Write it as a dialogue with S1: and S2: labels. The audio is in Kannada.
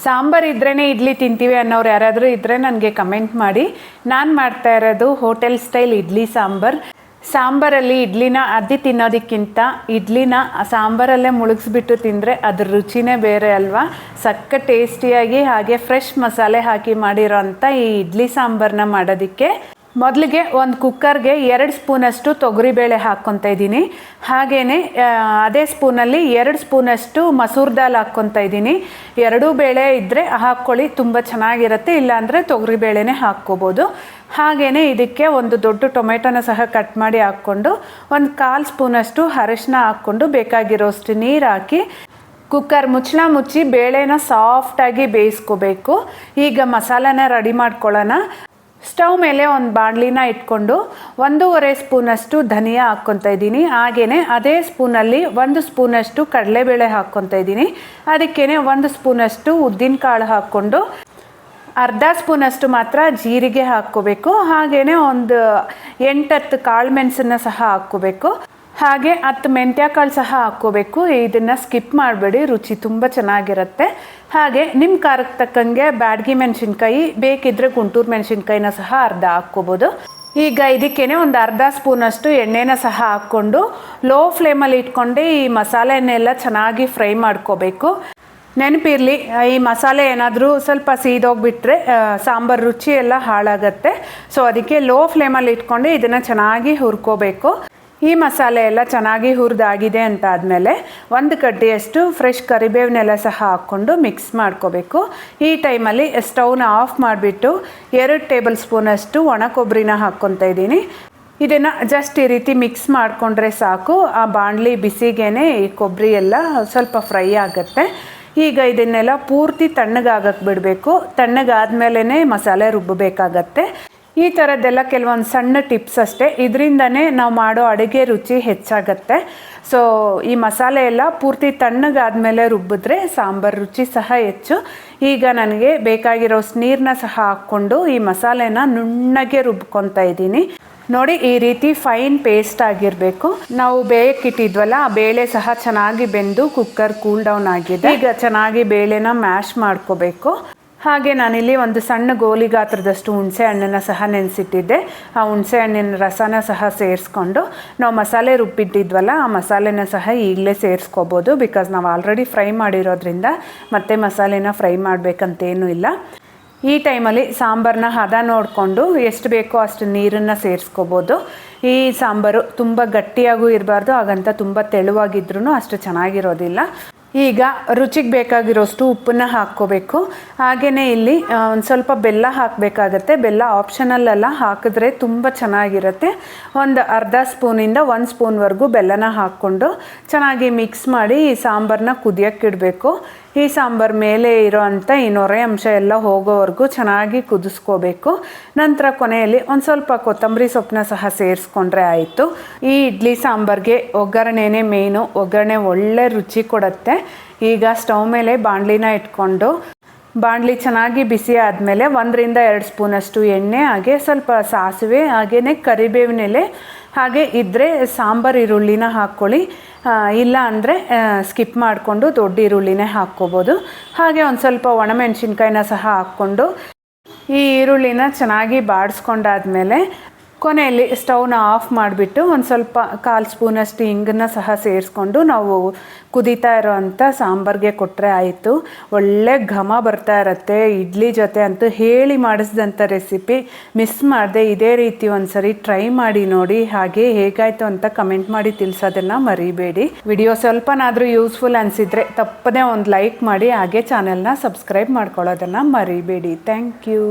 S1: ಸಾಂಬಾರು ಇದ್ರೇ ಇಡ್ಲಿ ತಿಂತೀವಿ ಅನ್ನೋರು ಯಾರಾದರೂ ಇದ್ದರೆ ನನಗೆ ಕಮೆಂಟ್ ಮಾಡಿ. ನಾನು ಮಾಡ್ತಾ ಇರೋದು ಹೋಟೆಲ್ ಸ್ಟೈಲ್ ಇಡ್ಲಿ ಸಾಂಬಾರಲ್ಲಿ ಇಡ್ಲಿನ ಅದ್ದಿ ತಿನ್ನೋದಕ್ಕಿಂತ ಇಡ್ಲಿನ ಸಾಂಬಾರಲ್ಲೇ ಮುಳುಗಿಸ್ಬಿಟ್ಟು ತಿಂದರೆ ಅದ್ರ ರುಚಿನೇ ಬೇರೆ ಅಲ್ವಾ. ಸಕ್ಕ ಟೇಸ್ಟಿಯಾಗಿ ಹಾಗೆ ಫ್ರೆಶ್ ಮಸಾಲೆ ಹಾಕಿ ಮಾಡಿರೋ ಅಂಥ ಈ ಇಡ್ಲಿ ಸಾಂಬಾರನ್ನ ಮಾಡೋದಕ್ಕೆ ಮೊದಲಿಗೆ ಒಂದು ಕುಕ್ಕರ್ಗೆ 2 ಸ್ಪೂನಷ್ಟು ತೊಗರಿಬೇಳೆ ಹಾಕ್ಕೊತಾ ಇದ್ದೀನಿ. ಹಾಗೆಯೇ ಅದೇ ಸ್ಪೂನಲ್ಲಿ 2 ಸ್ಪೂನಷ್ಟು ಮಸೂರ್ ದಾಲ್ ಹಾಕ್ಕೊತಾ ಇದ್ದೀನಿ. 2 ಬೇಳೆ ಇದ್ದರೆ ಹಾಕ್ಕೊಳ್ಳಿ, ತುಂಬ ಚೆನ್ನಾಗಿರುತ್ತೆ. ಇಲ್ಲಾಂದರೆ ತೊಗರಿಬೇಳೆನೇ ಹಾಕ್ಕೋಬೋದು. ಹಾಗೆಯೇ ಇದಕ್ಕೆ ಒಂದು ದೊಡ್ಡ ಟೊಮೆಟೊನ ಸಹ ಕಟ್ ಮಾಡಿ ಹಾಕ್ಕೊಂಡು 1/4 ಸ್ಪೂನಷ್ಟು ಅರಿಶಿನ ಹಾಕ್ಕೊಂಡು ಬೇಕಾಗಿರೋಷ್ಟು ನೀರು ಹಾಕಿ ಕುಕ್ಕರ್ ಮುಚ್ಚಳ ಮುಚ್ಚಿ ಬೇಳೆನ ಸಾಫ್ಟಾಗಿ ಬೇಯಿಸ್ಕೋಬೇಕು. ಈಗ ಮಸಾಲಾನ ರೆಡಿ ಮಾಡ್ಕೊಳ್ಳೋಣ. ಸ್ಟವ್ ಮೇಲೆ ಒಂದು ಬಾಣಲಿನ ಇಟ್ಕೊಂಡು 1.5 ಸ್ಪೂನಷ್ಟು ಧನಿಯಾ ಹಾಕ್ಕೊತಾ ಇದ್ದೀನಿ. ಹಾಗೆಯೇ ಅದೇ ಸ್ಪೂನಲ್ಲಿ 1 ಸ್ಪೂನಷ್ಟು ಕಡಲೆಬೇಳೆ ಹಾಕ್ಕೊತಾ ಇದ್ದೀನಿ. ಅದಕ್ಕೇ 1 ಸ್ಪೂನಷ್ಟು ಉದ್ದಿನಕಾಳು ಹಾಕ್ಕೊಂಡು ಅರ್ಧ ಸ್ಪೂನಷ್ಟು ಮಾತ್ರ ಜೀರಿಗೆ ಹಾಕ್ಕೋಬೇಕು. ಹಾಗೆಯೇ ಒಂದು 8-10 ಕಾಳು ಮೆಣಸನ್ನು ಸಹ ಹಾಕ್ಕೋಬೇಕು. ಹಾಗೆ 10 ಮೆಂತ್ಯಕಾಳು ಸಹ ಹಾಕ್ಕೋಬೇಕು. ಇದನ್ನು ಸ್ಕಿಪ್ ಮಾಡಬೇಡಿ, ರುಚಿ ತುಂಬ ಚೆನ್ನಾಗಿರುತ್ತೆ. ಹಾಗೆ ನಿಮ್ಮ ಖಾರಕ್ಕೆ ತಕ್ಕಂಗೆ ಬ್ಯಾಡಗಿ ಮೆಣಸಿನ್ಕಾಯಿ, ಬೇಕಿದ್ದರೆ ಗುಂಟೂರು ಮೆಣಸಿನ್ಕಾಯಿನ ಸಹ ಅರ್ಧ ಹಾಕ್ಕೋಬೋದು. ಈಗ ಇದಕ್ಕೇ ಒಂದು ಅರ್ಧ ಸ್ಪೂನಷ್ಟು ಎಣ್ಣೆನ ಸಹ ಹಾಕ್ಕೊಂಡು ಲೋ ಫ್ಲೇಮಲ್ಲಿ ಇಟ್ಕೊಂಡು ಈ ಮಸಾಲೆನೆಲ್ಲ ಚೆನ್ನಾಗಿ ಫ್ರೈ ಮಾಡ್ಕೋಬೇಕು. ನೆನಪಿರಲಿ, ಈ ಮಸಾಲೆ ಏನಾದರೂ ಸ್ವಲ್ಪ ಸೀದೋಗಿಬಿಟ್ರೆ ಸಾಂಬಾರು ರುಚಿ ಎಲ್ಲ ಹಾಳಾಗತ್ತೆ. ಸೊ ಅದಕ್ಕೆ ಲೋ ಫ್ಲೇಮಲ್ಲಿ ಇಟ್ಕೊಂಡು ಇದನ್ನು ಚೆನ್ನಾಗಿ ಹುರ್ಕೋಬೇಕು. ಈ ಮಸಾಲೆ ಎಲ್ಲ ಚೆನ್ನಾಗಿ ಹುರಿದಾಗಿದೆ ಅಂತ ಆದಮೇಲೆ 1 ಕಡ್ಡಿಯಷ್ಟು ಫ್ರೆಶ್ ಕರಿಬೇವನ್ನೆಲ್ಲ ಸಹ ಹಾಕ್ಕೊಂಡು ಮಿಕ್ಸ್ ಮಾಡ್ಕೋಬೇಕು. ಈ ಟೈಮಲ್ಲಿ ಸ್ಟವ್ನ ಆಫ್ ಮಾಡಿಬಿಟ್ಟು 2 ಟೇಬಲ್ ಸ್ಪೂನಷ್ಟು ಒಣ ಕೊಬ್ಬರಿನ ಹಾಕ್ಕೊತಾ ಇದ್ದೀನಿ. ಇದನ್ನು ಜಸ್ಟ್ ಈ ರೀತಿ ಮಿಕ್ಸ್ ಮಾಡಿಕೊಂಡ್ರೆ ಸಾಕು. ಆ ಬಾಣಲಿ ಬಿಸಿಗೇನೆ ಈ ಕೊಬ್ಬರಿ ಎಲ್ಲ ಸ್ವಲ್ಪ ಫ್ರೈ ಆಗುತ್ತೆ. ಈಗ ಇದನ್ನೆಲ್ಲ ಪೂರ್ತಿ ತಣ್ಣಗಾಗಕ್ಕೆ ಬಿಡಬೇಕು. ತಣ್ಣಗಾದ್ಮೇಲೆ ಮಸಾಲೆ ರುಬ್ಬಬೇಕಾಗತ್ತೆ. ಈ ಥರದ್ದೆಲ್ಲ ಕೆಲವೊಂದು ಸಣ್ಣ ಟಿಪ್ಸ್ ಅಷ್ಟೇ, ಇದರಿಂದನೇ ನಾವು ಮಾಡೋ ಅಡುಗೆ ರುಚಿ ಹೆಚ್ಚಾಗತ್ತೆ. ಸೊ ಈ ಮಸಾಲೆ ಎಲ್ಲ ಪೂರ್ತಿ ತಣ್ಣಗಾದ್ಮೇಲೆ ರುಬ್ಬಿದ್ರೆ ಸಾಂಬಾರು ರುಚಿ ಸಹ ಹೆಚ್ಚು. ಈಗ ನನಗೆ ಬೇಕಾಗಿರೋಷ್ಟು ನೀರನ್ನ ಸಹ ಹಾಕ್ಕೊಂಡು ಈ ಮಸಾಲೆನ ನುಣ್ಣಗೆ ರುಬ್ಕೊತಾ ಇದ್ದೀನಿ. ನೋಡಿ, ಈ ರೀತಿ ಫೈನ್ ಪೇಸ್ಟ್ ಆಗಿರಬೇಕು. ನಾವು ಬೇಯಕ್ಕಿಟ್ಟಿದ್ವಲ್ಲ, ಆ ಬೇಳೆ ಸಹ ಚೆನ್ನಾಗಿ ಬೆಂದು ಕುಕ್ಕರ್ ಕೂಲ್ ಡೌನ್ ಆಗಿದೆ. ಈಗ ಚೆನ್ನಾಗಿ ಬೇಳೆನ ಮ್ಯಾಶ್ ಮಾಡ್ಕೋಬೇಕು. ಹಾಗೆ ನಾನಿಲ್ಲಿ ಒಂದು ಸಣ್ಣ ಗೋಲಿ ಗಾತ್ರದಷ್ಟು ಹುಣಸೆ ಹಣ್ಣನ್ನು ಸಹ ನೆನೆಸಿಟ್ಟಿದ್ದೆ. ಆ ಹುಣಸೆ ಹಣ್ಣಿನ ರಸನ ಸಹ ಸೇರಿಸ್ಕೊಂಡು ನಾವು ಮಸಾಲೆ ರುಬ್ಬಿಟ್ಟಿದ್ವಲ್ಲ, ಆ ಮಸಾಲೆನ ಸಹ ಈಗಲೇ ಸೇರಿಸ್ಕೋಬೋದು. ಬಿಕಾಸ್ ನಾವು ಆಲ್ರೆಡಿ ಫ್ರೈ ಮಾಡಿರೋದ್ರಿಂದ ಮತ್ತೆ ಮಸಾಲೆನ ಫ್ರೈ ಮಾಡಬೇಕಂತೇನೂ ಇಲ್ಲ. ಈ ಟೈಮಲ್ಲಿ ಸಾಂಬಾರನ್ನ ಹದ ನೋಡಿಕೊಂಡು ಎಷ್ಟು ಬೇಕೋ ಅಷ್ಟು ನೀರನ್ನು ಸೇರಿಸ್ಕೋಬೋದು. ಈ ಸಾಂಬಾರು ತುಂಬ ಗಟ್ಟಿಯಾಗೂ ಇರಬಾರ್ದು, ಹಾಗಂತ ತುಂಬ ತೆಳುವಾಗಿದ್ರೂ ಅಷ್ಟು ಚೆನ್ನಾಗಿರೋದಿಲ್ಲ. ಈಗ ರುಚಿಗೆ ಬೇಕಾಗಿರೋಷ್ಟು ಉಪ್ಪನ್ನು ಹಾಕ್ಕೋಬೇಕು. ಹಾಗೆಯೇ ಇಲ್ಲಿ ಒಂದು ಸ್ವಲ್ಪ ಬೆಲ್ಲ ಹಾಕಬೇಕಾಗತ್ತೆ. ಬೆಲ್ಲ ಆಪ್ಷನಲ್ ಅಲ್ಲ, ಹಾಕಿದ್ರೆ ತುಂಬ ಚೆನ್ನಾಗಿರುತ್ತೆ. ಒಂದು ಅರ್ಧ ಸ್ಪೂನಿಂದ 1 ಸ್ಪೂನ್ವರೆಗೂ ಬೆಲ್ಲನ ಹಾಕ್ಕೊಂಡು ಚೆನ್ನಾಗಿ ಮಿಕ್ಸ್ ಮಾಡಿ ಈ ಸಾಂಬಾರನ್ನ ಕುದಿಯೋಕ್ಕಿಡಬೇಕು. ಈ ಸಾಂಬಾರು ಮೇಲೆ ಇರೋ ಅಂಥ ಈ ನೊರೆ ಅಂಶ ಎಲ್ಲ ಹೋಗೋವರೆಗೂ ಚೆನ್ನಾಗಿ ಕುದಿಸ್ಕೋಬೇಕು. ನಂತರ ಕೊನೆಯಲ್ಲಿ ಒಂದು ಸ್ವಲ್ಪ ಕೊತ್ತಂಬರಿ ಸೊಪ್ಪನ್ನ ಸಹ ಸೇರಿಸ್ಕೊಂಡ್ರೆ ಆಯಿತು. ಈ ಇಡ್ಲಿ ಸಾಂಬಾರಿಗೆ ಒಗ್ಗರಣೆನೇ ಮೇಯ್ನು. ಒಗ್ಗರಣೆ ಒಳ್ಳೆ ರುಚಿ ಕೊಡುತ್ತೆ. ಈಗ ಸ್ಟವ್ ಮೇಲೆ ಬಾಣಲಿನ ಇಟ್ಕೊಂಡು ಬಾಣಲಿ ಚೆನ್ನಾಗಿ ಬಿಸಿ ಆದಮೇಲೆ 1-2 ಸ್ಪೂನಷ್ಟು ಎಣ್ಣೆ, ಹಾಗೆ ಸ್ವಲ್ಪ ಸಾಸಿವೆ, ಹಾಗೆಯೇ ಕರಿಬೇವಿನ ಎಲೆ, ಹಾಗೆ ಇದ್ದರೆ ಸಾಂಬಾರು ಈರುಳ್ಳಿನ ಹಾಕ್ಕೊಳ್ಳಿ. ಇಲ್ಲ ಅಂದರೆ ಸ್ಕಿಪ್ ಮಾಡಿಕೊಂಡು ದೊಡ್ಡ ಈರುಳ್ಳಿನೇ ಹಾಕ್ಕೋಬೋದು. ಹಾಗೆ ಒಂದು ಸ್ವಲ್ಪ ಒಣಮೆಣಸಿನ್ಕಾಯಿನ ಸಹ ಹಾಕ್ಕೊಂಡು ಈ ಈರುಳ್ಳಿನ ಚೆನ್ನಾಗಿ ಬಾಡಿಸ್ಕೊಂಡಾದ್ಮೇಲೆ ಕೊನೆಯಲ್ಲಿ ಸ್ಟವ್ನ ಆಫ್ ಮಾಡಿಬಿಟ್ಟು ಒಂದು ಸ್ವಲ್ಪ 1/4 ಸ್ಪೂನಷ್ಟು ಹಿಂಗನ್ನು ಸಹ ಸೇರಿಸ್ಕೊಂಡು ನಾವು ಕುದೀತಾ ಇರೋವಂಥ ಸಾಂಬಾರಿಗೆ ಕೊಟ್ಟರೆ ಆಯಿತು. ಒಳ್ಳೆ ಘಮ ಬರ್ತಾ ಇರುತ್ತೆ. ಇಡ್ಲಿ ಜೊತೆ ಅಂತೂ ಹೇಳಿ ಮಾಡಿಸಿದಂಥ ರೆಸಿಪಿ. ಮಿಸ್ ಮಾಡದೆ ಇದೇ ರೀತಿ ಒಂದು ಸರಿ ಟ್ರೈ ಮಾಡಿ ನೋಡಿ. ಹಾಗೆ ಹೇಗಾಯಿತು ಅಂತ ಕಮೆಂಟ್ ಮಾಡಿ ತಿಳಿಸೋದನ್ನು ಮರಿಬೇಡಿ. ವಿಡಿಯೋ ಸ್ವಲ್ಪನಾದರೂ ಯೂಸ್ಫುಲ್ ಅನಿಸಿದರೆ ತಪ್ಪದೇ ಒಂದು ಲೈಕ್ ಮಾಡಿ. ಹಾಗೆ ಚಾನೆಲ್ನ ಸಬ್ಸ್ಕ್ರೈಬ್ ಮಾಡ್ಕೊಳ್ಳೋದನ್ನು ಮರಿಬೇಡಿ. Thank you.